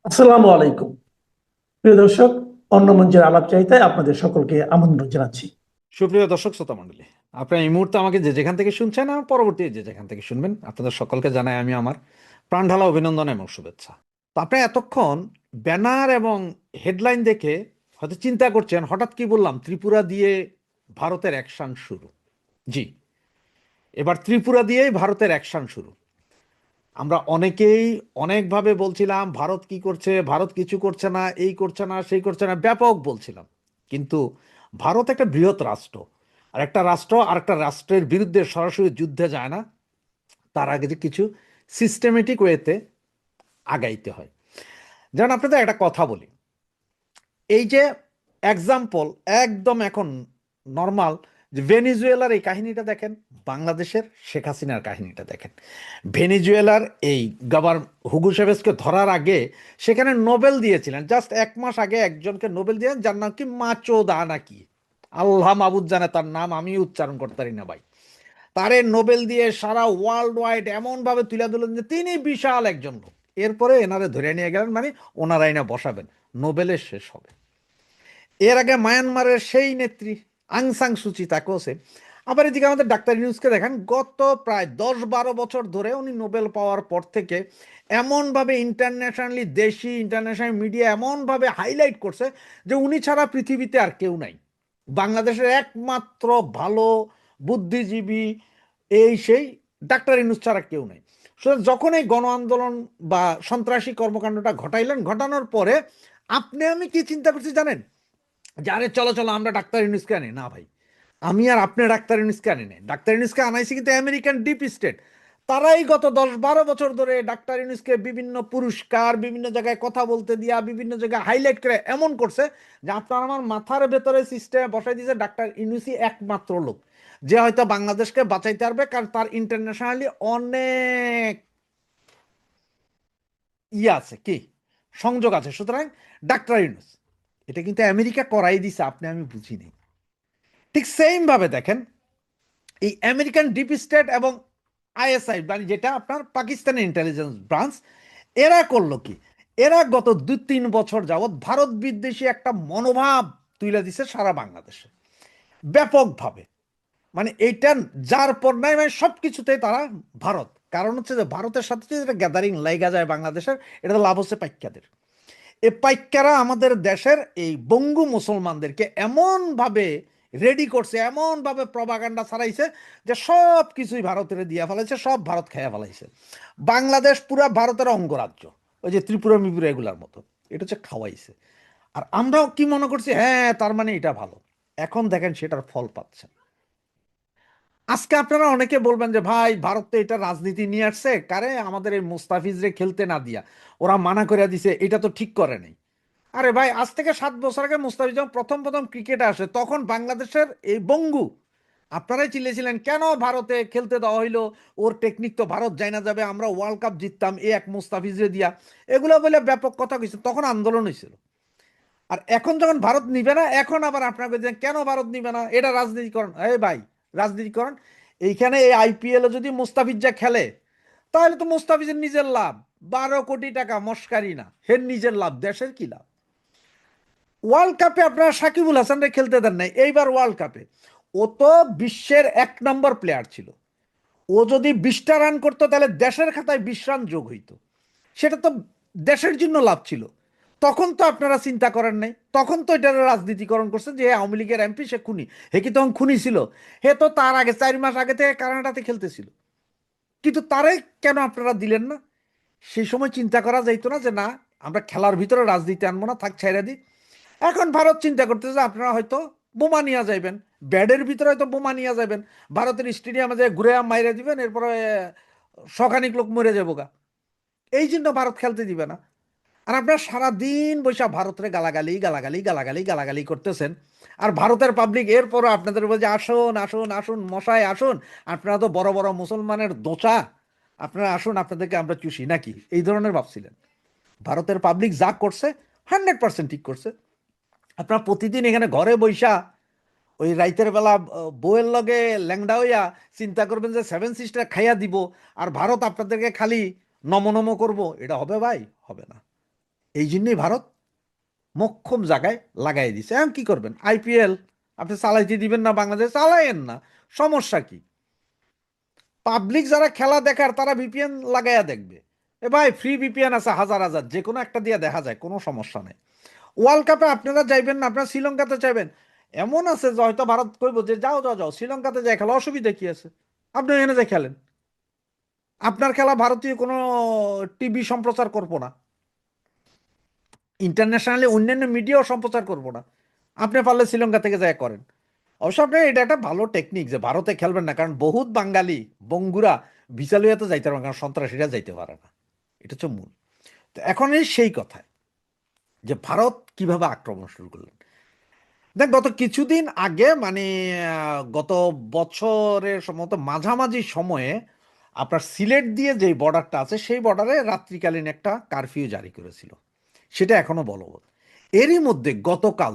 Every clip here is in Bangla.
আসসালামু আলাইকুম। প্রিয় দর্শক, অন্য মঞ্চের আলাপচারিতায় আপনাদের সকলকে আমন্ত্রণ জানাচ্ছি। সুপ্রিয় দর্শক শ্রোতা মণ্ডলী, আপনারা এই মুহূর্তে আমাকে যে যেখান থেকে শুনছেন আর পরবর্তী যে যেখান থেকে শুনবেন, আপনাদের সকলকে জানাই আমি আমার প্রাণঢালা অভিনন্দন এবং শুভেচ্ছা। তো আপনি এতক্ষণ ব্যানার এবং হেডলাইন দেখে হয়তো চিন্তা করছেন, হঠাৎ কি বললাম ত্রিপুরা দিয়ে ভারতের অ্যাকশন শুরু। জি, এবার ত্রিপুরা দিয়েই ভারতের অ্যাকশন শুরু। আমরা অনেকেই অনেকভাবে বলছিলাম ভারত কি করছে, ভারত কিছু করছে না, এই করছে না, সেই করছে না, ব্যাপক বলছিলাম। কিন্তু ভারত একটা বৃহৎ রাষ্ট্র, আর একটা রাষ্ট্র আর একটা রাষ্ট্রের বিরুদ্ধে সরাসরি যুদ্ধে যায় না, তার আগে যে কিছু সিস্টেমেটিক ওয়েতে আগাইতে হয়। যেমন আপনাদের একটা কথা বলি, এই যে এক্সাম্পল একদম এখন নর্মাল, যে ভেনিজুয়েলার এই কাহিনীটা দেখেন, বাংলাদেশের শেখ হাসিনার কাহিনীটা দেখেন। ভেনিজুয়েলার এই গভর্নর হুগো চেভেজকে ধরার আগে সেখানে নোবেল দিয়েছিলেন, জাস্ট 1 মাস আগে একজনকে নোবেল দিয়েছেন যার নাম কি মাচো দা নাকি, আল্লাহ মাবুদ জানে তার নাম, আমি উচ্চারণ করতে পারি না ভাই। তারে নোবেল দিয়ে সারা ওয়ার্ল্ড ওয়াইড এমন ভাবে তুলে দিলেন যে তিনি বিশাল একজন লোক। এরপরে এনারে ধরে নিয়ে গেলেন, মানে ওনারাই না বসাবেন, নোবেলের শেষ হবে। এর আগে মায়ানমারের সেই নেত্রী আং সাং সুচি, তাকেও সে। আবার এদিকে আমাদের ডাক্তার ইউনুসকে দেখেন, গত প্রায় 10-12 বছর ধরে উনি নোবেল পাওয়ার পর থেকে এমনভাবে ইন্টারন্যাশনালি, দেশি ইন্টারন্যাশনাল মিডিয়া এমনভাবে হাইলাইট করছে যে উনি ছাড়া পৃথিবীতে আর কেউ নাই, বাংলাদেশের একমাত্র ভালো বুদ্ধিজীবী এই সেই ডাক্তার ইউনুস ছাড়া কেউ নাই। সুতরাং যখন এই গণ আন্দোলন বা সন্ত্রাসী কর্মকাণ্ডটা ঘটাইলেন, ঘটানোর পরে আপনি আমি কি চিন্তা করছি জানেন, যে আরে চলো চলো আমরা ডাক্তার ইউনুসকে আনি না ভাই। আমি আর আপনি ডাক্তার ইউনুসকে আনি নাই, ডাক্তার ইউনুসকে আনাইছি কিন্তু আমেরিকান ডিপ স্টেট। তারাই গত 10-12 বছর ধরে ডাক্তার ইউনুসকে বিভিন্ন পুরস্কার, বিভিন্ন জায়গায় কথা বলতে দিয়া, বিভিন্ন জায়গায় হাইলাইট করে এমন করছে যে আপনার আমার মাথার ভেতরে সিস্টেমে বসাই দিয়েছে ডাক্তার ইউনুসই একমাত্র লোক যে হয়তো বাংলাদেশকে বাঁচাইতে পারবে, কারণ তার ইন্টারন্যাশনালি অনেক ইয়ে আছে, কি সংযোগ আছে। সুতরাং ডাক্তার ইউনুস, এটা কিন্তু আমেরিকা করাই দিছে, আপনি আমি বুঝিনি। ঠিক সেম ভাবে দেখেন, এই আমেরিকান ডিপ স্টেট এবং আইএসআই, মানে যেটা আপনার পাকিস্তানের ইন্টেলিজেন্স ব্রাঞ্চ, এরা করলো কি, এরা গত 2-3 বছর যাবৎ ভারত বিদ্বেষী একটা মনোভাব তুলে দিছে সারা বাংলাদেশে ব্যাপকভাবে। মানে এইটা যার পর নাই, মানে সবকিছুতেই তারা ভারত। কারণ হচ্ছে যে ভারতের সাথে যদি গ্যাদারিং লাইগা যায় বাংলাদেশের, এটা লাভ হচ্ছে পাইক্যাদের। এই পাইক্যারা আমাদের দেশের এই বঙ্গু মুসলমানদেরকে এমনভাবে রেডি করছে, এমনভাবে প্রপাগান্ডা ছাড়াইছে যে সব কিছুই ভারতের দিয়ে ফেলাইছে, সব ভারত খেয়ে ফেলাইছে। বাংলাদেশ পুরা ভারতের অঙ্গরাজ্য, ওই যে ত্রিপুরা মিপুরা এগুলার মতো, এটা হচ্ছে খাওয়াইছে। আর আমরাও কি মনে করছি, হ্যাঁ তার মানে এটা ভালো। এখন দেখেন সেটার ফল পাচ্ছে। আজকে আপনারা অনেকে বলবেন যে ভাই ভারত তো এটা রাজনীতি নিয়ে আসছে, কারে আমাদের এই মুস্তাফিজরে খেলতে না দিয়া ওরা মানা করে দিছে, এটা তো ঠিক করে নাই। আরে ভাই, আজ থেকে 7 বছর আগে মুস্তাফিজ যখন প্রথম প্রথম ক্রিকেটে আসে, তখন বাংলাদেশের এই বঙ্গু আপনারাই চিল্লেছিলেন কেন ভারতে খেলতে দেওয়া হইলো, ওর টেকনিক তো ভারত যাই না যাবে, আমরা ওয়ার্ল্ড কাপ জিততাম এই এক মুস্তাফিজরে দিয়া, এগুলো বলে ব্যাপক কথা কইছে, তখন আন্দোলন হয়েছিল। আর এখন যখন ভারত নিবে না, এখন আবার আপনারা বলছেন কেন ভারত নিবে না, এটা রাজনীতিকরণ। এই ভাই, রাজনীতিকরণ এইখানে এই আইপিএল যদি মুস্তাফিজ যা খেলে, তাহলে তো মুস্তাফিজের নিজের লাভ, 12 কোটি টাকা মস্কারি না, হের নিজের লাভ, দেশের কি লাভ। ওয়ার্ল্ড কাপে আপনারা সাকিবুল হাসানরে খেলতে দেন নাই, এইবার ওয়ার্ল্ড কাপে ও তো বিশ্বের 1 নম্বর প্লেয়ার ছিল। ও যদি 20টা রান করতো তাহলে দেশের খাতায় 20 রান যোগ হইতো, সেটা তো দেশের জন্য লাভ ছিল। তখন তো আপনারা চিন্তা করেন নাই, তখন তো এটার রাজনীতিকরণ করছে যে আওয়ামী লীগের এমপি সে খুনি। হে কি তখন খুনি ছিল? হে তো তার আগে 4 মাস আগে থেকে কানাডাতে খেলতেছিল। কিন্তু তারে কেন আপনারা দিলেন না? সেই সময় চিন্তা করা যাইতো না যে না, আমরা খেলার ভিতরে রাজনীতি আনবো না, থাক ছেড়ে দিই। এখন ভারত চিন্তা করতেছে আপনারা হয়তো বোমা নিয়ে যাইবেন, ব্যাডের ভিতরে হয়তো বোমা নিয়ে যাবেন, ভারতের স্টেডিয়ামে যে ঘুরে মাইরে দিবেন, এরপরে শখানিক লোক মরে যাবো গা। এই জন্য ভারত খেলতে দিবে না। আর আপনারা সারাদিন বৈশা ভারতের গালাগালি গালাগালি গালাগালি গালাগালি করতেছেন। আর ভারতের পাবলিক এরপরও আপনাদের বলছে আসুন আসুন আসুন মশাই আসুন, আপনারা তো বড় বড় মুসলমানের দোচা, আপনারা আসুন আপনাদেরকে আমরা চুষি নাকি, এই ধরনের ভাবছিলেন। ভারতের পাবলিক যা করছে 100% ঠিক করছে। আপনারা প্রতিদিন এখানে ঘরে বৈশা ওই রাইতের বেলা বউয়ের লগে ল্যাংডা হইয়া চিন্তা করবেন যে 7 সিস্টার খাইয়া দিব, আর ভারত আপনাদেরকে খালি নম নম করবো, এটা হবে ভাই? হবে না। এই জন্যই ভারত মোক্ষম জায়গায় লাগাই দিছে। এখন কি করবেন? আইপিএল আপনি চালাইতে দিবেন না, বাংলাদেশ চালাইয়েন না, সমস্যা কি? পাবলিক যারা খেলা দেখার তারা ভিপিএন লাগাইয়া দেখবে। এ ভাই, ফ্রি ভিপিএন আছে হাজার হাজার, যে কোনো একটা দিয়ে দেখা যায়, কোনো সমস্যা নেই। ওয়ার্ল্ড কাপে আপনারা যাইবেন না, আপনারা শ্রীলঙ্কাতে চাইবেন, এমন আছে যে হয়তো ভারত কইব যে যাও যাও যাও শ্রীলঙ্কাতে যাই খেলা, অসুবিধা কি আছে? আপনি এখানে যাই খেলেন, আপনার খেলা ভারতীয় কোনো টিভি সম্প্রচার করবো না, ইন্টারন্যাশনালি অন্যান্য মিডিয়াও সম্প্রচার করবো না, আপনি পারলে শ্রীলঙ্কা থেকে যায় করেন। অবশ্য আপনার এটা একটা ভালো টেকনিক যে ভারতে খেলবেন না, কারণ বহুত বাঙালি বঙ্গুরা ভিসা লইয়া তো যাইতে পারে না, কারণ সন্ত্রাসীরা যাইতে পারে না। এটা হচ্ছে মূল। তো এখন এই সেই কথায় যে ভারত কিভাবে আক্রমণ শুরু করলেন। দেখ, গত কিছুদিন আগে মানে গত বছরের সম্ভবত মাঝামাঝি সময়ে আপনার সিলেট দিয়ে যে বর্ডারটা আছে সেই বর্ডারে রাত্রিকালীন একটা কারফিউ জারি করেছিল, সেটা এখনো বলবৎ। এরই মধ্যে গতকাল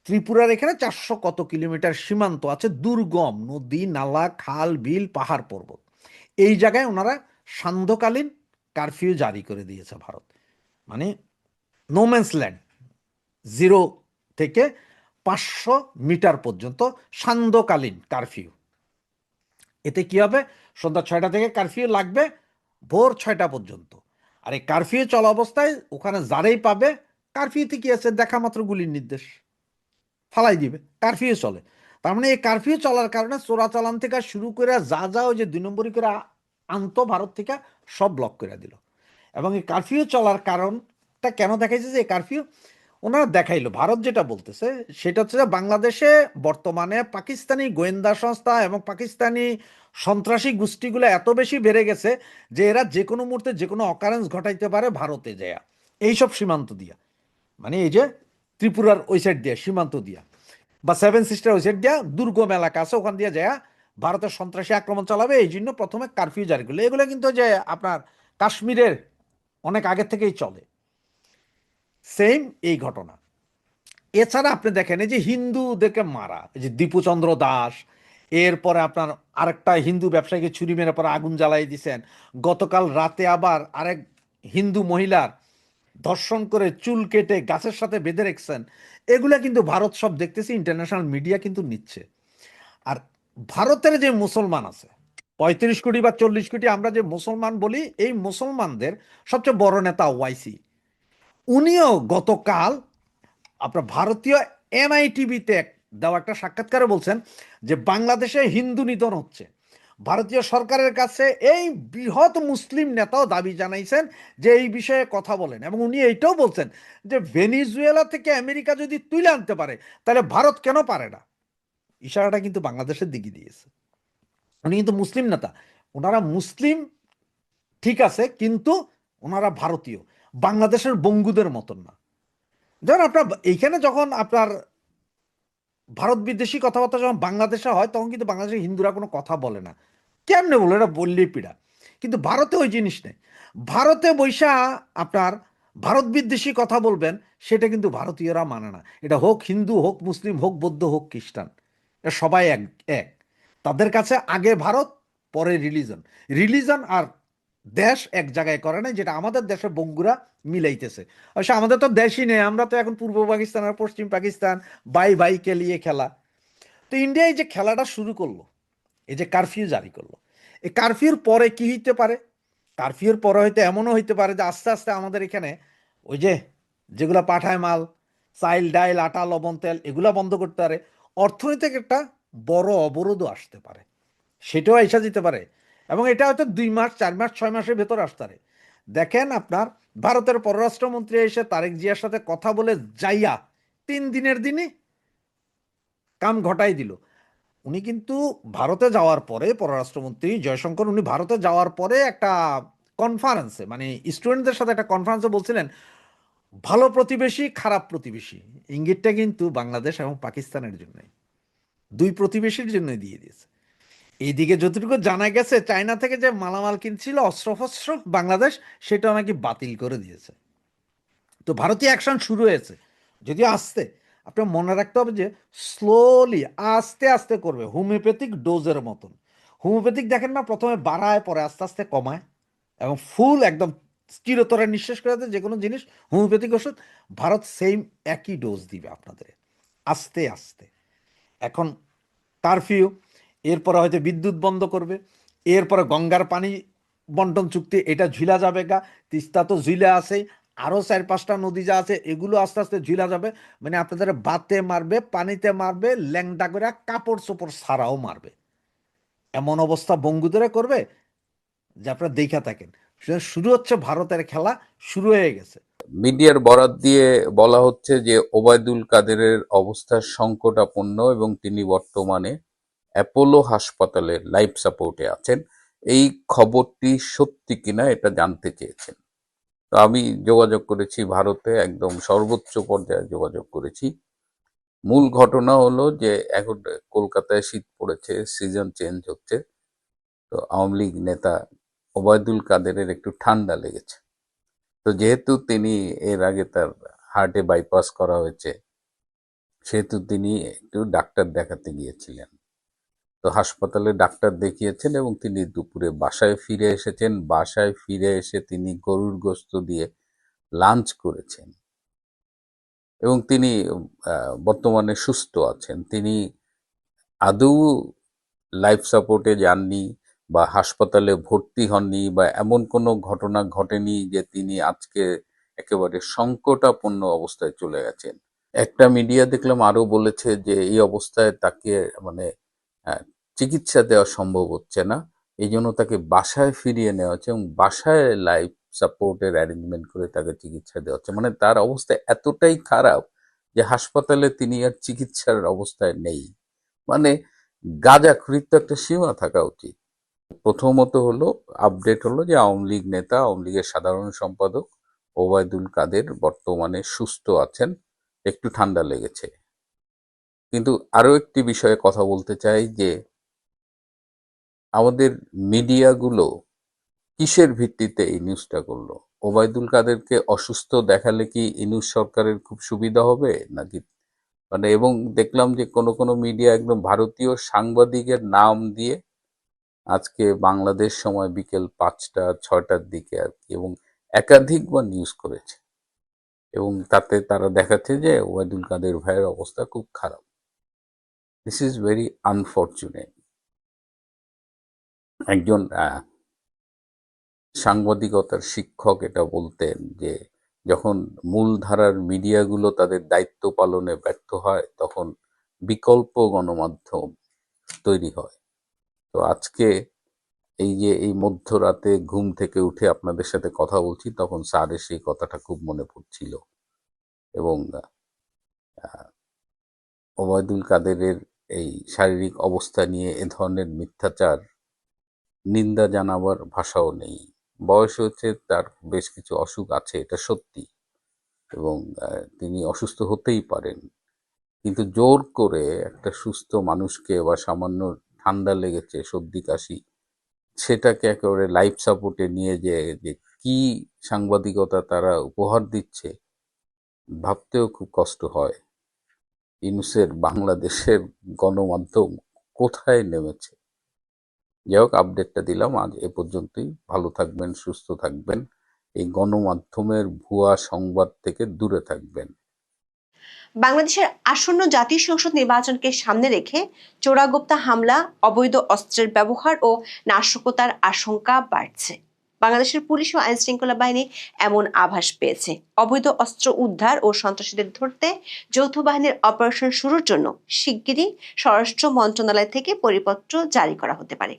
ত্রিপুরার এখানে 400 কত কিলোমিটার সীমান্ত আছে, দুর্গম নদী নালা খাল বিল পাহাড় পর্বত, এই জায়গায় ওনারা সান্ধ্যকালীন কারফিউ জারি করে দিয়েছে ভারত। মানে নোম্যান্স ল্যান্ড, 0 থেকে 500 মিটার পর্যন্ত সান্ধ্যকালীন কারফিউ। এতে কি হবে? সন্ধ্যা 6টা থেকে কারফিউ লাগবে ভোর 6টা পর্যন্ত। আর এই কারফিউ চলা অবস্থায় ওখানে যারাই পাবে, কারফিউতে কি আছে, দেখা মাত্র গুলির নির্দেশ, ফালাই দিবে, কারফিউ চলে। তার মানে এই কারফিউ চলার কারণে চোরাচালান থেকে শুরু করে যা যা ওই যে 2 নম্বরই করে আনতো ভারত থেকে, সব ব্লক করে দিল। এবং এই কারফিউ চলার কারণটা কেন দেখাইছে, যে এই কারফিউ ওনারা দেখাইলো, ভারত যেটা বলতেছে সেটা হচ্ছে যে বাংলাদেশে বর্তমানে পাকিস্তানি গোয়েন্দা সংস্থা এবং পাকিস্তানি সন্ত্রাসী গোষ্ঠীগুলো এত বেশি বেড়ে গেছে যে এরা যে কোনো মুহূর্তে যে কোনো অকারেন্স ঘটাইতে পারে ভারতে যায় এইসব সীমান্ত দিয়া, মানে এই যে ত্রিপুরার ওই সাইড দিয়া সীমান্ত দিয়া বা 7 সিস্টার ওই সাইড দিয়া দুর্গম এলাকা আছে, ওখান দিয়ে যায় ভারতের সন্ত্রাসী আক্রমণ চালাবে। এই জন্য প্রথমে কারফিউ জারি করলো। এগুলো কিন্তু যে আপনার কাশ্মীরের অনেক আগে থেকেই চলে, সেম এই ঘটনা। এছাড়া আপনি দেখেন এই যে হিন্দুদেরকে মারা, এই যে দীপুচন্দ্র দাস, এরপরে আপনার আরেকটা হিন্দু ব্যবসায়ীকে ছুরি মেরে পরে আগুন জ্বালাই দিছেন, গতকাল রাতে আবার আরেক হিন্দু মহিলার ধর্ষণ করে চুল কেটে গাছের সাথে বেঁধে রেখেছেন। এগুলা কিন্তু ভারত সব দেখতেছে, ইন্টারন্যাশনাল মিডিয়া কিন্তু নিচ্ছে। আর ভারতের যে মুসলমান আছে 35 কোটি বা 40 কোটি, আমরা যে মুসলমান বলি, এই মুসলমানদের সবচেয়ে বড় নেতা ওয়াইসি, উনিও গতকাল আপনার ভারতীয় এনআইটিভিতে দেওয়া একটা সাক্ষাৎকারে বলছেন যে বাংলাদেশে হিন্দু নিধন হচ্ছে। ভারতীয় সরকারের কাছে এই বৃহৎ মুসলিম নেতাও দাবি জানাইছেন যে এই বিষয়ে কথা বলেন, এবং উনি এইটাও বলছেন যে ভেনিজুয়েলা থেকে আমেরিকা যদি তুলে আনতে পারে তাহলে ভারত কেন পারে না। ইশারাটা কিন্তু বাংলাদেশের দিকে দিয়েছে। উনি কিন্তু মুসলিম নেতা, ওনারা মুসলিম ঠিক আছে, কিন্তু ওনারা ভারতীয়, বাংলাদেশের বঙ্গুদের মতন না। যেমন আপনার এইখানে যখন আপনার ভারত বিদ্বেষী কথাবার্তা যখন বাংলাদেশে হয়, তখন কিন্তু বাংলাদেশের হিন্দুরা কোনো কথা বলে না, কেমনে বলে, এটা বললেই পীড়া। কিন্তু ভারতে ওই জিনিস নেই। ভারতে বৈশা আপনার ভারত বিদ্বেষী কথা বলবেন, সেটা কিন্তু ভারতীয়রা মানে না। এটা হোক হিন্দু, হোক মুসলিম, হোক বৌদ্ধ, হোক খ্রিস্টান, এটা সবাই এক এক। তাদের কাছে আগে ভারত, পরে রিলিজন। রিলিজন আর দেশ এক জায়গায় করে না, যেটা আমাদের দেশে বঙ্গুরা মিলাইতেছে। অবশ্য আমাদের তো দেশই নেই, আমরা তো এখন পূর্ব পাকিস্তান আর পশ্চিম পাকিস্তান, বাই ভাইকে নিয়ে খেলা। তো ইন্ডিয়া এই যে খেলাটা শুরু করলো, এই যে কারফিউ জারি করলো, এই কারফিউর পরে কি হইতে পারে? কারফিউর পরে হয়তো এমনও হইতে পারে যে আস্তে আস্তে আমাদের এখানে ওই যে যেগুলা পাঠায় মাল, চাইল ডাইল আটা লবণ তেল, এগুলা বন্ধ করতে পারে। অর্থনৈতিক একটা বড় অবরোধও আসতে পারে, সেটাও এসে যেতে পারে। এবং এটা হয়তো 2 মাস 4 মাস 6 মাসের ভেতর আসতে পারে। দেখেন আপনার ভারতের পররাষ্ট্রমন্ত্রী এসে তারেক জিয়ার সাথে কথা বলে যাইয়া 3 দিনের দিনই কাম ঘটাই দিল। উনি কিন্তু ভারতে যাওয়ার পরে, পররাষ্ট্রমন্ত্রী জয়শঙ্কর, উনি ভারতে যাওয়ার পরে একটা কনফারেন্সে, মানে স্টুডেন্টদের সাথে একটা কনফারেন্সে বলছিলেন, ভালো প্রতিবেশী খারাপ প্রতিবেশী, ইঙ্গিতটা কিন্তু বাংলাদেশ এবং পাকিস্তানের জন্য, দুই প্রতিবেশীর জন্য দিয়ে দিয়েছে। এইদিকে যতটুকু জানা গেছে, চায়না থেকে যে মালামাল কিনছিল অস্ত্রশস্ত্র বাংলাদেশ, সেটা নাকি বাতিল করে দিয়েছে। তো ভারতীয় অ্যাকশন শুরু হয়েছে, যদিও আস্তে। আপনার মনে রাখতে হবে যে স্লোলি, আস্তে আস্তে করবে, হোমিওপ্যাথিক ডোজের মতন। হোমিওপ্যাথিক দেখেন না, প্রথমে বাড়ায় পরে আস্তে আস্তে কমায়, এবং ফুল একদম চিরতরে নিঃশেষ করে দেয় যে কোনো জিনিস, হোমিওপ্যাথিক ওষুধ, ভারত সেম একই ডোজ দিবে আপনাদের আস্তে আস্তে। এখন কারফিউ, এরপরে হয়তো বিদ্যুৎ বন্ধ করবে, এরপরে গঙ্গার পানি বন্টন চুক্তি এটা ঝুলা যাবে গা, তিস্তা তো ঝুলে আছে, আরও 4-5টা নদী যা আছে এগুলো আস্তে আস্তে ঝুলা যাবে। মানে আপনাদের বাতে মারবে, পানিতে মারবে, ল্যাংটা করে কাপড় চোপড় ছাড়াও মারবে, এমন অবস্থা বঙ্গুদেরে করবে যে আপনারা দেখা থাকেন। শুরু হচ্ছে ভারতের খেলা, শুরু হয়ে গেছে। মিডিয়ার বরাত দিয়ে বলা হচ্ছে যে ওবায়দুল কাদেরের অবস্থা সংকটাপন্ন এবং তিনি বর্তমানে অ্যাপোলো হাসপাতালের লাইফ সাপোর্টে আছেন। এই খবরটি সত্যি কিনা এটা জানতে চেয়েছেন। তো আমি যোগাযোগ করেছি ভারতে, একদম সর্বোচ্চ পর্যায়ে যোগাযোগ করেছি। মূল ঘটনা হলো যে এখন কলকাতায় শীত পড়েছে, সিজন চেঞ্জ হচ্ছে, তো আওয়ামী লীগ নেতা ওবায়দুল কাদেরের একটু ঠান্ডা লেগেছে। তো যেহেতু তিনি এর আগে তার হার্টে বাইপাস করা হয়েছে, সেহেতু তিনি একটু ডাক্তার দেখাতে গিয়েছিলেন। তো হাসপাতালে ডাক্তার দেখিয়েছেন এবং তিনি দুপুরে বাসায় ফিরে এসেছেন। বাসায় ফিরে এসে তিনি গরুর গোশত দিয়ে লাঞ্চ করেছেন এবং তিনি বর্তমানে সুস্থ আছেন। তিনি আদৌ লাইফ সাপোর্টে যাননি বা হাসপাতালে ভর্তি হননি বা এমন কোনো ঘটনা ঘটেনি যে তিনি আজকে একেবারে সংকটাপন্ন অবস্থায় চলে গেছেন। একটা মিডিয়া দেখলাম আরো বলেছে যে এই অবস্থায় তাকে মানে আহ, চিকিৎসা দেওয়া সম্ভব হচ্ছে না, এই জন্য তাকে বাসায় ফিরিয়ে নেওয়া হচ্ছে এবং বাসায় লাইফ সাপোর্টের অ্যারেঞ্জমেন্ট করে তাকে চিকিৎসা দেওয়া হচ্ছে। মানে তার অবস্থা এতটাই খারাপ যে হাসপাতালে তিনি আর চিকিৎসার অবস্থায় নেই। মানে গাঁজাখুরির তো একটা সীমা থাকা উচিত। প্রথমত হলো আপডেট হলো যে আওয়ামী লীগ নেতা, আওয়ামী লীগের সাধারণ সম্পাদক ওবায়দুল কাদের বর্তমানে সুস্থ আছেন, একটু ঠান্ডা লেগেছে। কিন্তু আরো একটি বিষয়ে কথা বলতে চাই যে আমাদের মিডিয়াগুলো কিসের ভিত্তিতে এই নিউজটা করলো? ওবায়দুল কাদেরকে অসুস্থ দেখালে কি ইউনূস সরকারের খুব সুবিধা হবে নাকি? মানে এবং দেখলাম যে কোনো কোনো মিডিয়া একদম ভারতীয় সাংবাদিকের নাম দিয়ে আজকে বাংলাদেশ সময় বিকেল 5টা 6টার দিকে আর কি, এবং একাধিকবার নিউজ করেছে এবং তাতে তারা দেখাচ্ছে যে ওবায়দুল কাদের ভাইয়ের অবস্থা খুব খারাপ। This is very unfortunate. একজন সাংবাদিকতার শিক্ষক এটা বলতেন যে যখন মূলধারার মিডিয়াগুলো তাদের দায়িত্ব পালনে ব্যর্থ হয় তখন বিকল্প গণমাধ্যম তৈরি হয়। তো আজকে এই যে এই মধ্যরাতে ঘুম থেকে উঠে আপনাদের সাথে কথা বলছি তখন স্যারের সেই কথাটা খুব মনে পড়ছিল এবং ওবায়দুল কাদেরের এই শারীরিক অবস্থা নিয়ে এ ধরনের মিথ্যাচার নিন্দা জানাবার ভাষাও নেই। বয়স হচ্ছে, তার বেশ কিছু অসুখ আছে, এটা সত্যি, এবং তিনি অসুস্থ হতেই পারেন, কিন্তু জোর করে একটা সুস্থ মানুষকে বা সামান্য ঠান্ডা লেগেছে, সর্দি কাশি, সেটাকে একেবারে লাইফ সাপোর্টে নিয়ে যে যে কি সাংবাদিকতা তারা উপহার দিচ্ছে ভাবতেও খুব কষ্ট হয়। ইউনূসের বাংলাদেশের গণমাধ্যম কোথায় নেমেছে? যাই হোক, আপডেটটা দিলাম, আজ এ পর্যন্তই। ভালো থাকবেন, সুস্থ থাকবেন, এই গণমাধ্যমের ভুয়া সংবাদ থেকে দূরে থাকবেন। বাংলাদেশের আসন্ন জাতীয় সংসদ নির্বাচনকে সামনে রেখে চোরাগোপ্তা হামলা, অবৈধ অস্ত্রের ব্যবহার ও নাশকতার আশঙ্কা বাড়ছে। বাংলাদেশের পুলিশ ও আইন শৃঙ্খলা বাহিনী এমন আভাস পেয়েছে অবৈধ অস্ত্র উদ্ধার ও সন্ত্রাসীদের ধরতে যৌথ বাহিনীর অপারেশন শুরুর জন্য শিগগিরই স্বরাষ্ট্র মন্ত্রণালয় থেকে পরিপত্র জারি করা হতে পারে।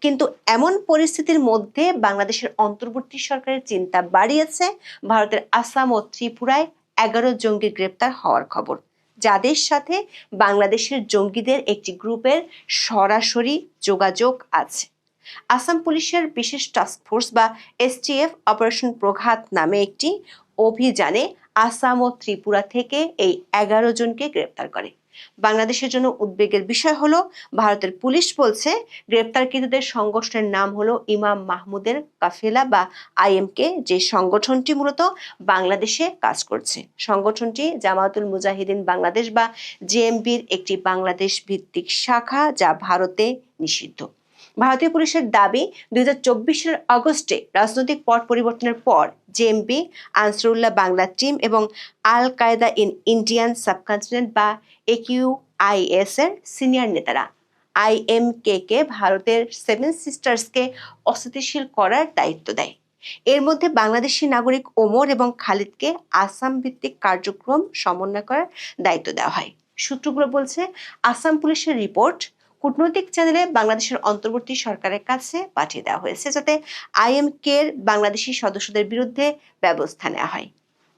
কিন্তু এমন পরিস্থিতির মধ্যে বাংলাদেশের অন্তর্বর্তী সরকারের চিন্তা বাড়িয়েছে ভারতের আসাম ও ত্রিপুরায় 11 জঙ্গি গ্রেপ্তার হওয়ার খবর, যাদের সাথে বাংলাদেশের জঙ্গিদের একটি গ্রুপের সরাসরি যোগাযোগ আছে। আসাম পুলিশের বিশেষ টাস্কফোর্স বা এসটিএফ অপারেশন প্রঘাত নামে একটি অভিযানে আসাম ও ত্রিপুরা থেকে এই 11 জনকে গ্রেপ্তার করে। বাংলাদেশের জন্য উদ্বেগের বিষয় হলো ভারতের পুলিশ বলছে গ্রেপ্তারকৃতদের সংগঠনের নাম হলো ইমাম মাহমুদের কাফেলা বা আইএমকে, যে সংগঠনটি মূলত বাংলাদেশে কাজ করছে। সংগঠনটি জামায়াতুল মুজাহিদিন বাংলাদেশ বা জেএমবির একটি বাংলাদেশ ভিত্তিক শাখা, যা ভারতে নিষিদ্ধ। ভারতীয় পুলিশের দাবি 2024 সালের আগস্টে রাজনৈতিক পট পরিবর্তনের পর জেএমবি, আনসারুল্লাহ বাংলা টিম এবং আল কায়দা ইন ইন্ডিয়ান সাবকন্টিনেন্ট বা AQIS এর সিনিয়র নেতারা IMK কে ভারতের সেভেন সিস্টার্সকে অস্থিতিশীল করার দায়িত্ব দেয়। এর মধ্যে বাংলাদেশি নাগরিক ওমর এবং খালিদকে আসাম ভিত্তিক কার্যক্রম সমন্বয় করার দায়িত্ব দেওয়া হয়। সূত্রগুলো বলছে, আসাম পুলিশের রিপোর্ট কূটনৈতিক চ্যানেলে বাংলাদেশের অন্তর্বর্তী সরকারের কাছে পাঠিয়ে দেওয়া হয়েছে যাতে IMK এর বাংলাদেশি সদস্যদের বিরুদ্ধে ব্যবস্থা নেওয়া হয়।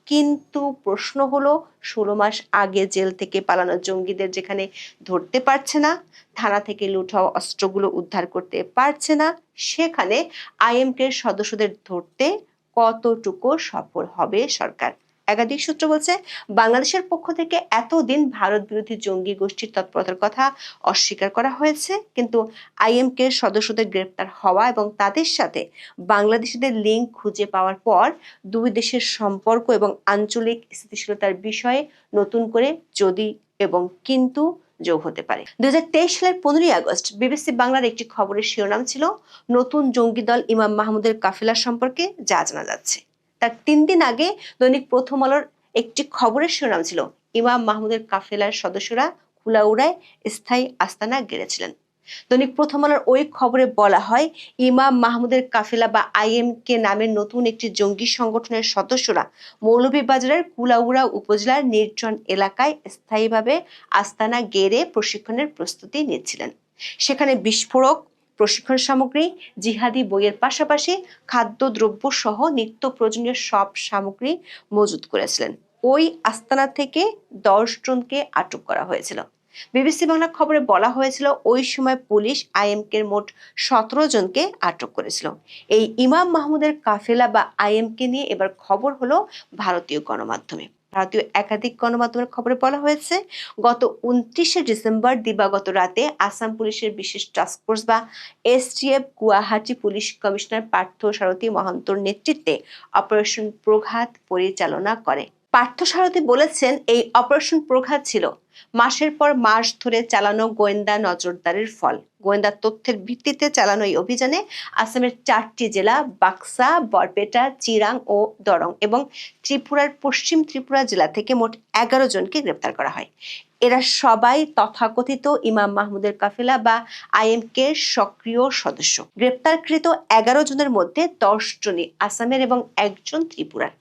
কিন্তু প্রশ্ন হলো, 16 মাস আগে জেল থেকে পালানো জঙ্গিদের যেখানে ধরতে পারছে না, থানা থেকে লুট হওয়া অস্ত্রগুলো উদ্ধার করতে পারছে না, সেখানে IMK এর সদস্যদের ধরতে কতটুকু সফল হবে সরকার? একাধিক সূত্র বলছে, বাংলাদেশের পক্ষ থেকে এতদিন ভারত বিরোধী জঙ্গি গোষ্ঠীর তৎপরতার কথা অস্বীকার করা হয়েছে, কিন্তু IMK এর সদস্যদের গ্রেপ্তার হওয়া এবং তাদের সাথে বাংলাদেশিদের লিঙ্ক খুঁজে পাওয়ার পর দুই দেশের সম্পর্ক এবং আঞ্চলিক স্থিতিশীলতার বিষয়ে নতুন করে যদি এবং কিন্তু যোগ হতে পারে। 2023 সালের 15 আগস্ট বিবিসি বাংলার একটি খবরের শিরোনাম ছিল, নতুন জঙ্গি দল ইমাম মাহমুদের কাফেলা সম্পর্কে যা জানা যাচ্ছে। তার 3 দিন আগে দৈনিক প্রথম আলোর একটি খবরের শিরোনাম ছিল, ইমাম মাহমুদের কাফেলার সদস্যরা কুলাউড়ায় স্থায়ী আস্তানা গেড়েছিলেন। দৈনিক প্রথম আলোর ওই খবরে বলা হয়, ইমাম মাহমুদের কাফেলা বা IMK নামের নতুন একটি জঙ্গি সংগঠনের সদস্যরা মৌলভীবাজারের কুলাউড়া উপজেলার নির্জন এলাকায় স্থায়ীভাবে আস্তানা গেড়ে প্রশিক্ষণের প্রস্তুতি নিচ্ছিলেন। সেখানে বিস্ফোরক, প্রশিক্ষণ সামগ্রী, জিহাদি বইয়ের পাশাপাশি খাদ্যদ্রব্য সহ নিত্য প্রয়োজনীয় সব সামগ্রী মজুত করেছিলেন। ওই আস্তানা থেকে 10 জনকে আটক করা হয়েছিল। বিবিসি বাংলা খবরে বলা হয়েছিল, ওই সময় পুলিশ IMK এর মোট 17 জনকে আটক করেছিল। এই ইমাম মাহমুদের কাফেলা বা IMK নিয়ে এবার খবর হলো ভারতীয় গণমাধ্যমে। ভারতীয় একাধিক গণমাধ্যমের খবরে বলা হয়েছে, গত 29শে ডিসেম্বর দিবাগত রাতে আসাম পুলিশের বিশেষ টাস্কফোর্স বা STF Guwahati police commissioner Partha Sarathi মহন্তর নেতৃত্বে অপারেশন প্রঘাত পরিচালনা করে। পার্থ সারথী বলেছেন, এই অপারেশন প্রঘাত ছিল মাসের পর মাস ধরে চালানো গোয়েন্দা নজরদারির ফল। গোয়েন্দা তথ্যের ভিত্তিতে চালানো এই অভিযানে আসামের 4টি জেলা বাক্সা, বরপেটা, চিরাং ও দরং এবং ত্রিপুরার পশ্চিম ত্রিপুরা জেলা থেকে মোট 11 জনকে গ্রেপ্তার করা হয়। এরা সবাই তথাকথিত ইমাম মাহমুদের কাফেলা বা IMK এর সক্রিয় সদস্য। গ্রেপ্তারকৃত 11 জনের মধ্যে 10 জনই আসামের এবং 1 জন ত্রিপুরার।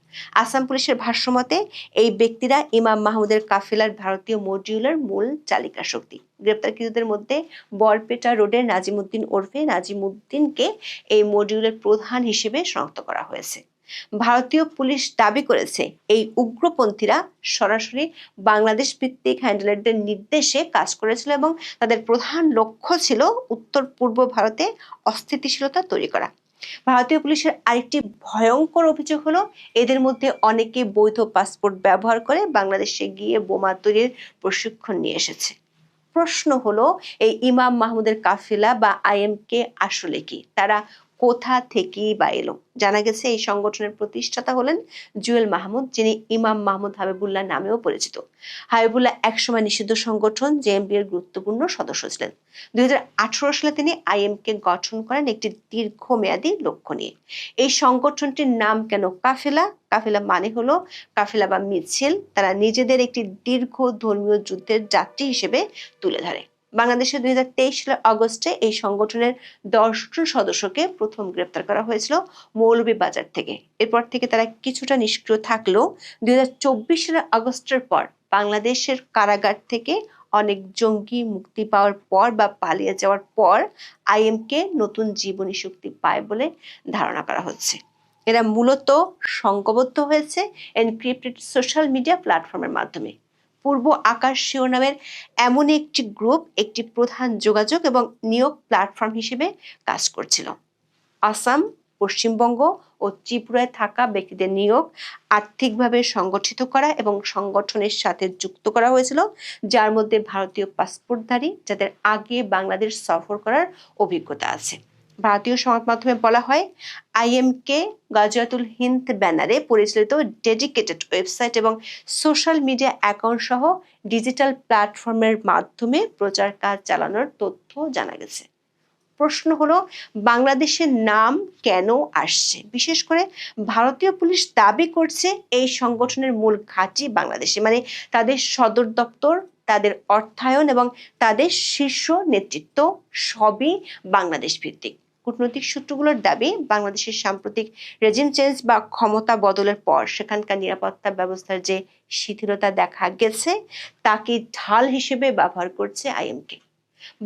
আসাম পুলিশের ভাষ্যমতে এই ব্যক্তিরা ইমাম মাহমুদের কাফেলার ভারতীয় মডিউলের মূল চালিকা শক্তি। গ্রেপ্তারকৃতদের মধ্যে বরপেটা রোডের নাজিমুদ্দিন ওরফে নাজিমুদ্দিনকে এই মডিউলের প্রধান হিসেবে শনাক্ত করা হয়েছে। ভারতীয় পুলিশ দাবি করেছে, এই উগ্রপন্থীরা সরাসরি বাংলাদেশ ভিত্তিক হ্যান্ডলারদের নির্দেশে কাজ করেছিল এবং তাদের প্রধান লক্ষ্য ছিল উত্তর পূর্ব ভারতে অস্থিতিশীলতা তৈরি করা। ভারতীয় পুলিশের আরেকটি ভয়ঙ্কর অভিযোগ হলো, এদের মধ্যে অনেকে বৈধ পাসপোর্ট ব্যবহার করে বাংলাদেশে গিয়ে বোমা তৈরির প্রশিক্ষণ নিয়ে এসেছে। প্রশ্ন হলো, এই ইমাম মাহমুদের কাফেলা বা IMK আসলে কি? তারা কোথা থেকেই বা এলো? জানা গেছে, এই সংগঠনের প্রতিষ্ঠাতা হলেন জুয়েল মাহমুদ, যিনি ইমাম মাহমুদ হাবিবুল্লাহ নামেও পরিচিত। হাবিবুল্লাহ একসময় নিষিদ্ধ সংগঠন JMB এর গুরুত্বপূর্ণ সদস্য ছিলেন। 2018 সালে তিনি IMK গঠন করেন একটি দীর্ঘমেয়াদী লক্ষ্য নিয়ে। এই সংগঠনটির নাম কেন কাফেলা? কাফেলা মানে হলো কাফেলা বা মিছিল। তারা নিজেদের একটি দীর্ঘ ধর্মীয় যুদ্ধের যাত্রী হিসেবে তুলে ধরে। বাংলাদেশে 2023 সালের আগস্টে এই সংগঠনের 10 জন সদস্যকে প্রথম গ্রেপ্তার করা হয়েছিল মৌলভীবাজার থেকে। এরপর থেকে তারা কিছুটা নিষ্ক্রিয় থাকলেও 2024 সালের আগস্টের পর বাংলাদেশের কারাগার থেকে অনেক জঙ্গি মুক্তি পাওয়ার পর বা পালিয়ে যাওয়ার পর IMK নতুন জীবনী শক্তি পায় বলে ধারণা করা হচ্ছে। এরা মূলত সংঘবদ্ধ হয়েছে এনক্রিপ্টেড সোশ্যাল মিডিয়া প্ল্যাটফর্মের মাধ্যমে। পূর্ব আকাশ শিরোনামের এমন একটি গ্রুপ একটি প্রধান যোগাযোগ এবং নিয়োগ প্ল্যাটফর্ম হিসেবে কাজ করছিল। আসাম, পশ্চিমবঙ্গ ও ত্রিপুরায় থাকা ব্যক্তিদের নিয়োগ, আর্থিকভাবে সংগঠিত করা এবং সংগঠনের সাথে যুক্ত করা হয়েছিল, যার মধ্যে ভারতীয় পাসপোর্টধারী যাদের আগে বাংলাদেশ সফর করার অভিজ্ঞতা আছে। ভারতীয় সংবাদ মাধ্যমে বলা হয়, IMK গাজিয়াতুল হিন্দ ব্যানারে পরিচালিত ডেডিকেটেড ওয়েবসাইট এবং সোশ্যাল মিডিয়া অ্যাকাউন্ট সহ ডিজিটাল প্ল্যাটফর্মের মাধ্যমে প্রচার কাজ চালানোর তথ্য জানা গেছে। প্রশ্ন হলো বাংলাদেশের নাম কেন আসছে? বিশেষ করে ভারতীয় পুলিশ দাবি করছে এই সংগঠনের মূল ঘাঁটি বাংলাদেশে, মানে তাদের সদর দপ্তর, তাদের অর্থায়ন এবং তাদের শীর্ষ নেতৃত্ব সবই বাংলাদেশ ভিত্তিক। কূটনৈতিক সূত্রগুলোর দাবি বাংলাদেশের সাম্প্রতিক রেজিম চেঞ্জ বা ক্ষমতা বদলের পর সেখানকার নিরাপত্তা ব্যবস্থার যে শিথিলতা দেখা গেছে তাকে ঢাল হিসেবে ব্যবহার করছে আইএমকে।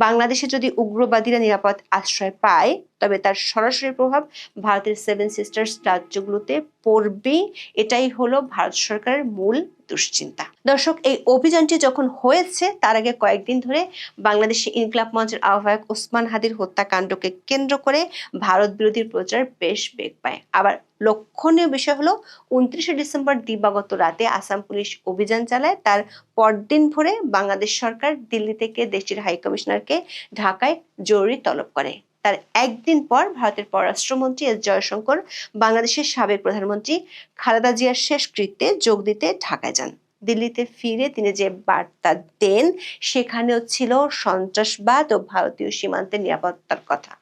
বাংলাদেশে যদি উগ্রবাদীরা নিরাপদ আশ্রয় পায় তবে তার সরাসরি প্রভাব ভারতের 7 সিস্টার্স রাজ্যগুলোতে পড়বে, এটাই হলো ভারত সরকারের মূল দুশ্চিন্তা। দর্শক, এই অভিযানটি যখন হয়েছে তার আগে কয়েকদিন ধরে বাংলাদেশে ইনকিলাব মঞ্চের আহ্বায়ক ওসমান হাদির হত্যাকাণ্ডকে কেন্দ্র করে ভারত বিরোধী প্রচার বেশ বেগ পায়। আবার লক্ষণীয় বিষয় হলো 29শে ডিসেম্বর দিবাগত রাতে আসাম পুলিশ অভিযান চালায়, তার পরদিন ভোরে বাংলাদেশ সরকার দিল্লি থেকে দেশটির হাইকমিশনারকে ঢাকায় জরুরি তলব করে। তার একদিন পর ভারতের পররাষ্ট্রমন্ত্রী এস জয়শঙ্কর বাংলাদেশের সাবেক প্রধানমন্ত্রী খালেদা জিয়ার শেষকৃত্যে যোগ দিতে ঢাকায় যান। দিল্লিতে ফিরে তিনি যে বার্তা দেন সেখানেও ছিল সন্ত্রাসবাদ ও ভারতীয় সীমান্তের নিরাপত্তার কথা।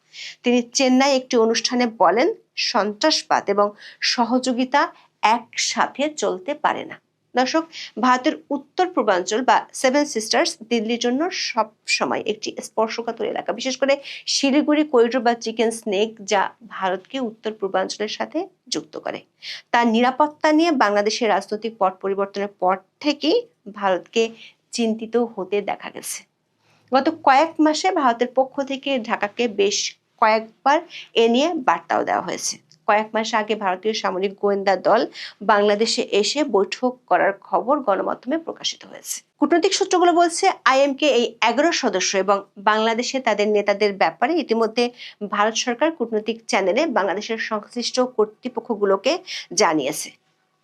তিনি চেন্নাই একটি অনুষ্ঠানে বলেন, সন্ত্রাসবাদ এবং সহযোগিতা একসাথে চলতে পারে না। দর্শক, ভারতের উত্তর পূর্বাঞ্চল বা 7 সিস্টার্স দিল্লির জন্য সব সময় একটি স্পর্শকাতর এলাকা, বিশেষ করে শিলিগুড়ি করিডোর বা চিকেন স্নেক, যা ভারতকে উত্তর পূর্বাঞ্চলের সাথে যুক্ত করে। তার নিরাপত্তা নিয়ে বাংলাদেশের রাজনৈতিক পট পরিবর্তনের পর থেকেই ভারতকে চিন্তিত হতে দেখা গেছে। গত কয়েক মাসে ভারতের পক্ষ থেকে ঢাকাকে বেশ কয়েকবার এ নিয়ে বার্তাও দেওয়া হয়েছে। কয়েক মাস আগে ভারতীয় সামরিক গোয়েন্দা দল বাংলাদেশে এসে বৈঠক করার খবর গণমাধ্যমে প্রকাশিত হয়েছে। কূটনৈতিক সূত্রগুলো বলছে আইএমকে এই 11 সদস্য এবং বাংলাদেশে তাদের নেতাদের ব্যাপারে ইতিমধ্যে ভারত সরকার কূটনৈতিক চ্যানেলে বাংলাদেশের সংশ্লিষ্ট কর্তৃপক্ষগুলোকে জানিয়েছে।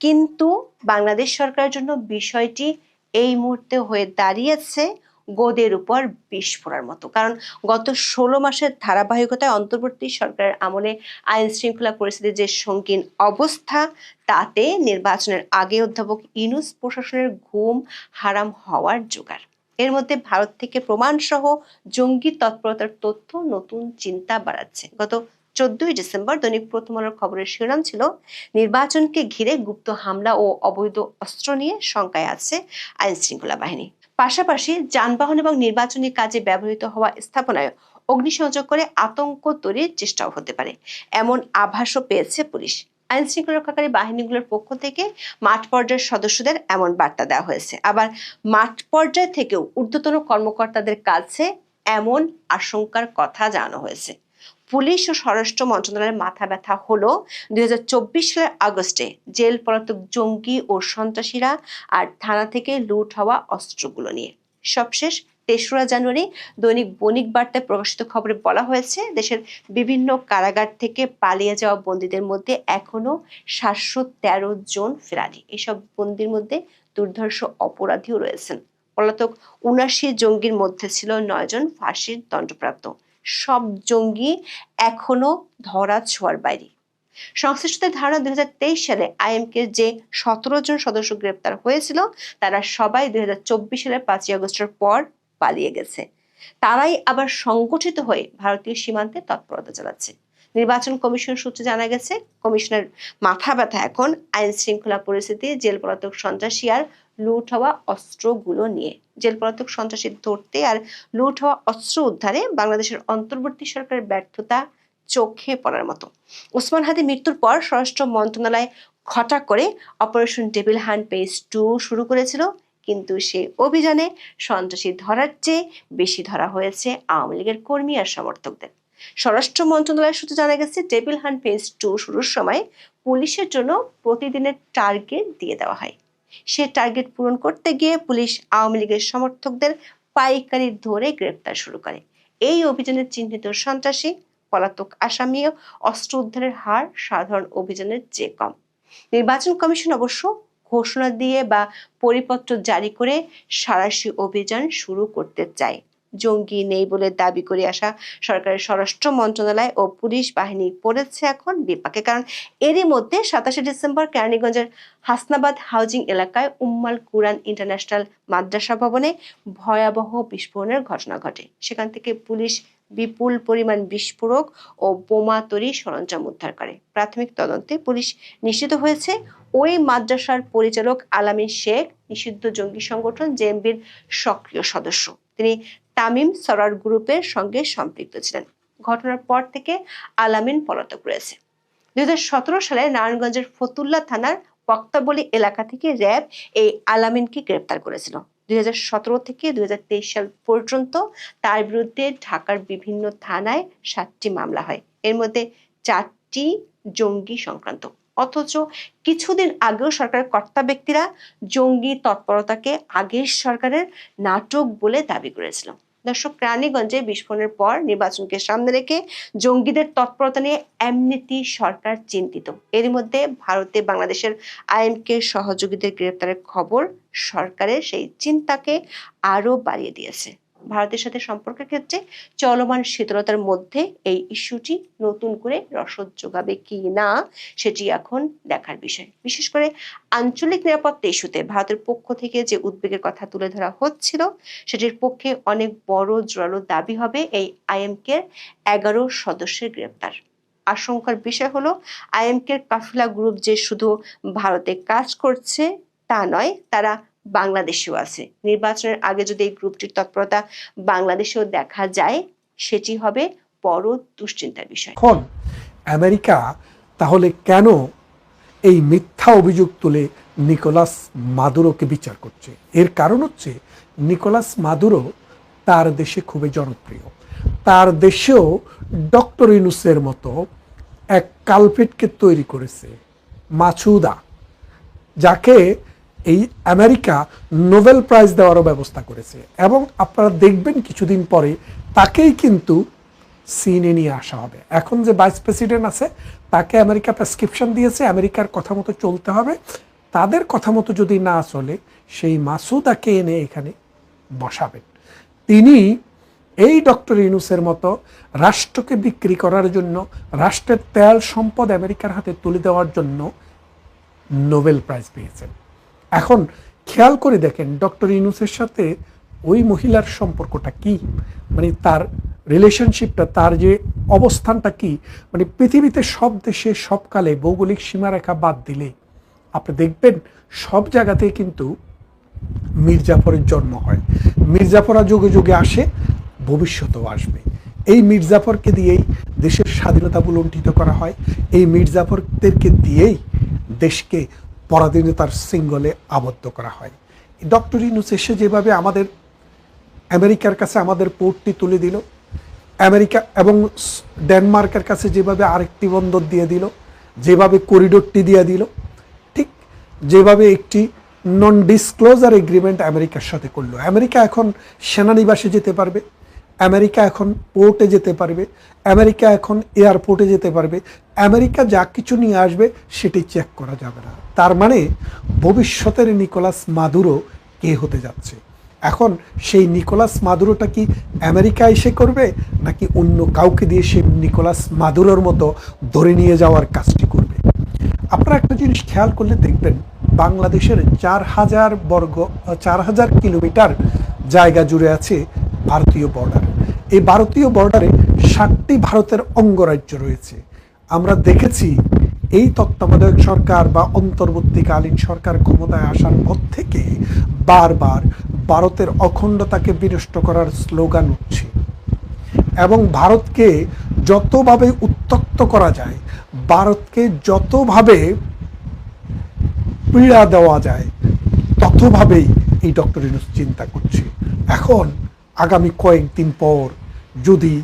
কিন্তু বাংলাদেশ সরকারের জন্য বিষয়টি এই মুহূর্তে হয়ে দাঁড়িয়েছে গোদের উপর বিষ ফোঁড়ার মতো। কারণ গত 16 মাসের ধারাবাহিকতায় অন্তর্বর্তী সরকারের আমলে আইন শৃঙ্খলা পরিস্থিতির যে সঙ্গীন অবস্থা, তাতে নির্বাচনের আগে অধ্যাপক ইউনূস প্রশাসনের ঘুম হারাম হওয়ার জোগাড়। এর মধ্যে ভারত থেকে প্রমাণ সহ জঙ্গি তৎপরতার তথ্য নতুন চিন্তা বাড়াচ্ছে। গত 14ই ডিসেম্বর দৈনিক প্রথম আলোর খবরের শিরোনাম ছিল, নির্বাচনকে ঘিরে গুপ্ত হামলা ও অবৈধ অস্ত্র নিয়ে শঙ্কায় আছে আইন শৃঙ্খলা বাহিনী। পাশাপাশি যানবাহন এবং নির্বাচনী কাজে ব্যবহৃত হওয়া স্থাপনায় অগ্নিসংযোগ করে আতঙ্ক তৈরির চেষ্টাও হতে পারে, এমন আভাসও পেয়েছে পুলিশ। আইন শৃঙ্খলা রক্ষাকারী বাহিনীগুলোর পক্ষ থেকে মাঠ পর্যায়ের সদস্যদের এমন বার্তা দেওয়া হয়েছে। আবার মাঠ পর্যায় থেকেও ঊর্ধ্বতন কর্মকর্তাদের কাছে এমন আশঙ্কার কথা জানানো হয়েছে। পুলিশ ও স্বরাষ্ট্র মন্ত্রণালয়ের মাথা ব্যথা হলো 2024 সালের আগস্টে জেল পলাতক জঙ্গি ও সন্ত্রাসীরা আর থানা থেকে লুট হওয়া অস্ত্রগুলো নিয়ে। সবশেষ 3রা জানুয়ারি দৈনিক বণিক বার্তায় প্রকাশিত খবরে বলা হয়েছে, দেশের বিভিন্ন কারাগার থেকে পালিয়ে যাওয়া বন্দীদের মধ্যে এখনো 713 জন ফেরারি। এসব বন্দীর মধ্যে দুর্ধর্ষ অপরাধীও রয়েছেন। পলাতক 79 জঙ্গির মধ্যে ছিল 9 জন ফাঁসির দণ্ডপ্রাপ্ত। সব জঙ্গি এখনো ধরা ছোঁয়ার বাইরে। সংশ্লিষ্টদের ধারণা 2023 সালে আইএমকে যে 17 জন সদস্য গ্রেপ্তার হয়েছিল তারা সবাই 2024 সালের 5ই আগস্টের পর পালিয়ে গেছে। তারাই আবার সংগঠিত হয়ে ভারতীয় সীমান্তে তৎপরতা চালাচ্ছে। নির্বাচন কমিশন সূত্রে জানা গেছে, কমিশনের মাথা ব্যথা এখন আইন শৃঙ্খলা পরিস্থিতি, জেল পলাতক সন্ত্রাসী আর লুট হওয়া অস্ত্রগুলো নিয়ে। জেল পলাতক সন্ত্রাসী ধরতে আর লুট হওয়া অস্ত্র উদ্ধারে বাংলাদেশের অন্তর্বর্তী সরকারের ব্যর্থতা চোখে পড়ার মতো। ওসমান হাদি মৃত্যুর পর স্বরাষ্ট্র মন্ত্রণালয় ঘটা করে অপারেশন ডেভিল হান্ট পেজ 2 শুরু করেছিল, কিন্তু সেই অভিযানে সন্ত্রাসী ধরার চেয়ে বেশি ধরা হয়েছে আওয়ামী লীগের কর্মী আর সমর্থকদের। স্বরাষ্ট্র মন্ত্রণালয়ের সূত্রে জানা গেছে, ডেভিল হান্ট পেজ 2 শুরুর সময় পুলিশের জন্য প্রতিদিনের টার্গেট দিয়ে দেওয়া হয়। সে টার্গেট পূরণ করতে গিয়ে পুলিশ আওয়ামী লীগের সমর্থকদের পাইকারি ধরে গ্রেপ্তার শুরু করে। এই অভিযানে চিহ্নিত সন্ত্রাসী, পলাতক আসামি ও অস্ত্র উদ্ধারের হার সাধারণ অভিযানের চেয়ে কম। নির্বাচন কমিশন অবশ্য ঘোষণা দিয়ে বা পরিপত্র জারি করে সাঁড়াশি অভিযান শুরু করতে চায়। জঙ্গি নেই বলে দাবি করে আসা সরকারের স্বরাষ্ট্র মন্ত্রণালয় ও পুলিশ বাহিনী পড়েছে এখন বিপাকে। কারণ এরই মধ্যে 27 ডিসেম্বর কেরানীগঞ্জের হাসনাবাদ হাউজিং এলাকায় উম্মাল কুরআন ইন্টারন্যাশনাল মাদ্রাসা ভবনে ভয়াবহ বিস্ফোরণের ঘটনা ঘটে। সেখান থেকে পুলিশ বিপুল পরিমাণ বিস্ফোরক ও বোমা তৈরির সরঞ্জাম উদ্ধার করে। প্রাথমিক তদন্তে পুলিশ নিশ্চিত হয়েছে ওই মাদ্রাসার পরিচালক আলামিন শেখ নিষিদ্ধ জঙ্গি সংগঠন জেএমবির সক্রিয় সদস্য। তিনি তামিম সরার গ্রুপের সঙ্গে সম্পৃক্ত ছিলেন। ঘটনার পর থেকে আলামিন পলাতক রয়েছে। 2017 সালে নারায়ণগঞ্জের ফতুল্লা থানার বক্তাবলী এলাকা থেকে র্যাব এই আলামিনকে গ্রেপ্তার করেছিল। 2017 থেকে 2023 সাল পর্যন্ত তার বিরুদ্ধে ঢাকার বিভিন্ন থানায় 7টি মামলা হয়, এর মধ্যে 4টি জঙ্গি সংক্রান্ত। অথচ কিছুদিন আগেও সরকারের কর্তা ব্যক্তিরা জঙ্গি তৎপরতাকে আগের সরকারের নাটক বলে দাবি করেছিল। দর্শক, রানীগঞ্জে বিস্ফোরণের পর নির্বাচনকে সামনে রেখে জঙ্গিদের তৎপরতা নিয়ে এমনিতেই সরকার চিন্তিত। এর মধ্যে ভারতে বাংলাদেশের আইএমকে সহযোগীদের গ্রেপ্তারের খবর সরকারের সেই চিন্তাকে আরো বাড়িয়ে দিয়েছে। ভারতের সাথে সম্পর্কের ক্ষেত্রে চলমান শীতলতার মধ্যে এই ইস্যুটি নতুন করে রসদ যোগাবে কি না সেটি এখন দেখার বিষয়। বিশেষ করে আঞ্চলিক নিরাপত্তা ইস্যুতে ভারতের পক্ষ থেকে যে উদ্বেগের কথা তুলে ধরা হচ্ছিল সেটির পক্ষে অনেক বড় জোরালো দাবি হবে এই আইএমকে 11 সদস্যের গ্রেপ্তার। আশঙ্কার বিষয় হলো আইএমকে কাফিলা গ্রুপ যে শুধু ভারতে কাজ করছে তা নয়, তারা বাংলাদেশেও আছে। নির্বাচনের আগে যদি এই গ্রুপটির তৎপরতা বাংলাদেশেও দেখা যায় সেটি হবে বড় দুশ্চিন্তার বিষয়। এখন আমেরিকা তাহলে কেন এই মিথ্যা অভিযোগ তুলে নিকোলাস মাদুরোকে বিচার করছে? এর কারণ হচ্ছে নিকোলাস মাদুরো তার দেশে খুবই জনপ্রিয়। তার দেশেও ডক্টর ইউনূসের মতো এক কালপিটকে তৈরি করেছে, মাসুদা, যাকে এই আমেরিকা নোবেল প্রাইজ দেওয়ারও ব্যবস্থা করেছে। এবং আপনারা দেখবেন কিছুদিন পরে তাকেই কিন্তু সিনে নিয়ে আসা হবে। এখন যে ভাইস প্রেসিডেন্ট আছে তাকে আমেরিকা প্রেসক্রিপশন দিয়েছে, আমেরিকার কথা মতো চলতে হবে। তাদের কথা মতো যদি না চলে সেই মাসুদাকে এনে এখানে বসাবেন। তিনি এই ডক্টর ইউনূসের মতো রাষ্ট্রকে বিক্রি করার জন্য, রাষ্ট্রের তেল সম্পদ আমেরিকার হাতে তুলে দেওয়ার জন্য নোবেল প্রাইজ পেয়েছেন। এখন খেয়াল করে দেখেন ডক্টর ইউনূসের সাথে ওই মহিলার সম্পর্কটা কি, মানে তার রিলেশনশিপটা, তার যে অবস্থানটা কি। মানে পৃথিবীতে সব দেশে সবকালে ভৌগোলিক সীমারেখা বাদ দিলে আপনি দেখবেন সব জায়গাতেই কিন্তু মির্জাফরের জন্ম হয়। মির্জাফররা যুগে যুগে আসে, ভবিষ্যতেও আসবে। এই মির্জাফরকে দিয়েই দেশের স্বাধীনতা লুণ্ঠিত করা হয়। এই মির্জাফরদেরকে দিয়েই দেশকে পরাধীনতার সিঙ্গলে আবদ্ধ করা হয়। ডক্টর ইউনূস এসে যেভাবে আমাদের আমেরিকার কাছে আমাদের পোর্টটি তুলে দিল, আমেরিকা এবং ডেনমার্কের কাছে যেভাবে আরেকটি বন্দর দিয়ে দিল, যেভাবে করিডোরটি দিয়ে দিল, ঠিক যেভাবে একটি নন ডিসক্লোজার এগ্রিমেন্ট আমেরিকার সাথে করলো। আমেরিকা এখন সেনানিবাসে যেতে পারবে, আমেরিকা এখন পোর্টে যেতে পারবে, আমেরিকা এখন এয়ারপোর্টে যেতে পারবে। আমেরিকা যা কিছু নিয়ে আসবে সেটি চেক করা যাবে না। তার মানে ভবিষ্যতের নিকোলাস মাদুরো কে হতে যাচ্ছে? এখন সেই নিকোলাস মাদুরোটা কি আমেরিকা এসে করবে, নাকি অন্য কাউকে দিয়ে সে নিকোলাস মাদুরোর মতো ধরে নিয়ে যাওয়ার কাজটি করবে? আপনারা একটা জিনিস খেয়াল করলে দেখবেন বাংলাদেশের 4000 কিলোমিটার জায়গা জুড়ে আছে ভারতীয় বর্ডার। এই ভারতীয় বর্ডারে 7টি ভারতের অঙ্গরাজ্য রয়েছে। আমরা দেখেছি এই তত্ত্বাবধায়ক সরকার বা অন্তর্বর্তীকালীন সরকার ক্ষমতায় আসার পর থেকে বারবার ভারতের অখণ্ডতাকে বিনষ্ট করার স্লোগান উঠছে এবং ভারতকে যতভাবে উত্তক্ত করা যায়, ভারতকে যতভাবে পীড়া দেওয়া যায়, ততভাবেই এই ডক্টর ইউনূস চিন্তা করছে। এখন আগামী কয়েকদিন পর যদি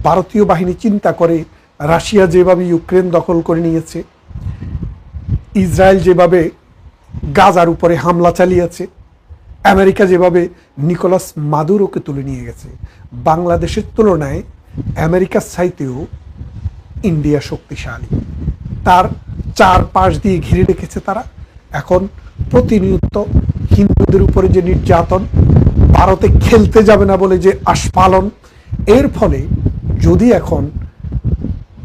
ভারতীয় বাহিনী চিন্তা করে, রাশিয়া যেভাবে ইউক্রেন দখল করে নিয়েছে, ইসরায়েল যেভাবে গাজার উপরে হামলা চালিয়েছে, আমেরিকা যেভাবে নিকোলাস মাদুরোকে তুলে নিয়ে গেছে, বাংলাদেশের তুলনায় আমেরিকার চাইতেও ইন্ডিয়া শক্তিশালী। তার চারপাশ দিয়ে ঘিরে রেখেছে তারা। এখন প্রতিনিয়ত হিন্দুদের উপরে যে নির্যাতন, ভারতে খেলতে যাবে না বলে যে আস্ফালন, এর ফলে যদি এখন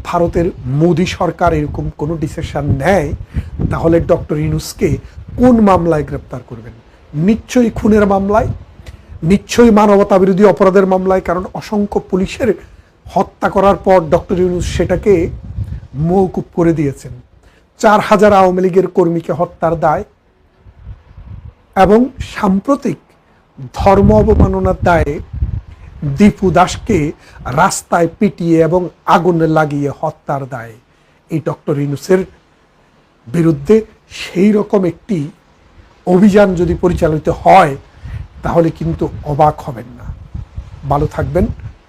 ভারতের মোদি সরকার এরকম কোনো ডিসিশন নেয়, তাহলে ডক্টর ইউনূসকে কোন মামলায় গ্রেপ্তার করবেন? নিশ্চয়ই খুনের মামলায়, নিশ্চয়ই মানবতা বিরোধী অপরাধের মামলায়। কারণ অসংখ্য পুলিশের হত্যা করার পর ডক্টর ইউনূস সেটাকে মওকুফ করে দিয়েছেন। 4000 আওয়ামী লীগের কর্মীকে হত্যার দায় এবং সাম্প্রতিক ধর্ম অবমাননার দায়ে দীপু দাসকে রাস্তায় পিটিয়ে এবং আগুন লাগিয়ে হত্যার দায়ে এই ডক্টর ইউনূসের বিরুদ্ধে সেই রকম একটি অভিযান যদি পরিচালিত হয় তাহলে কিন্তু অবাক হবেন না। ভালো থাকবেন।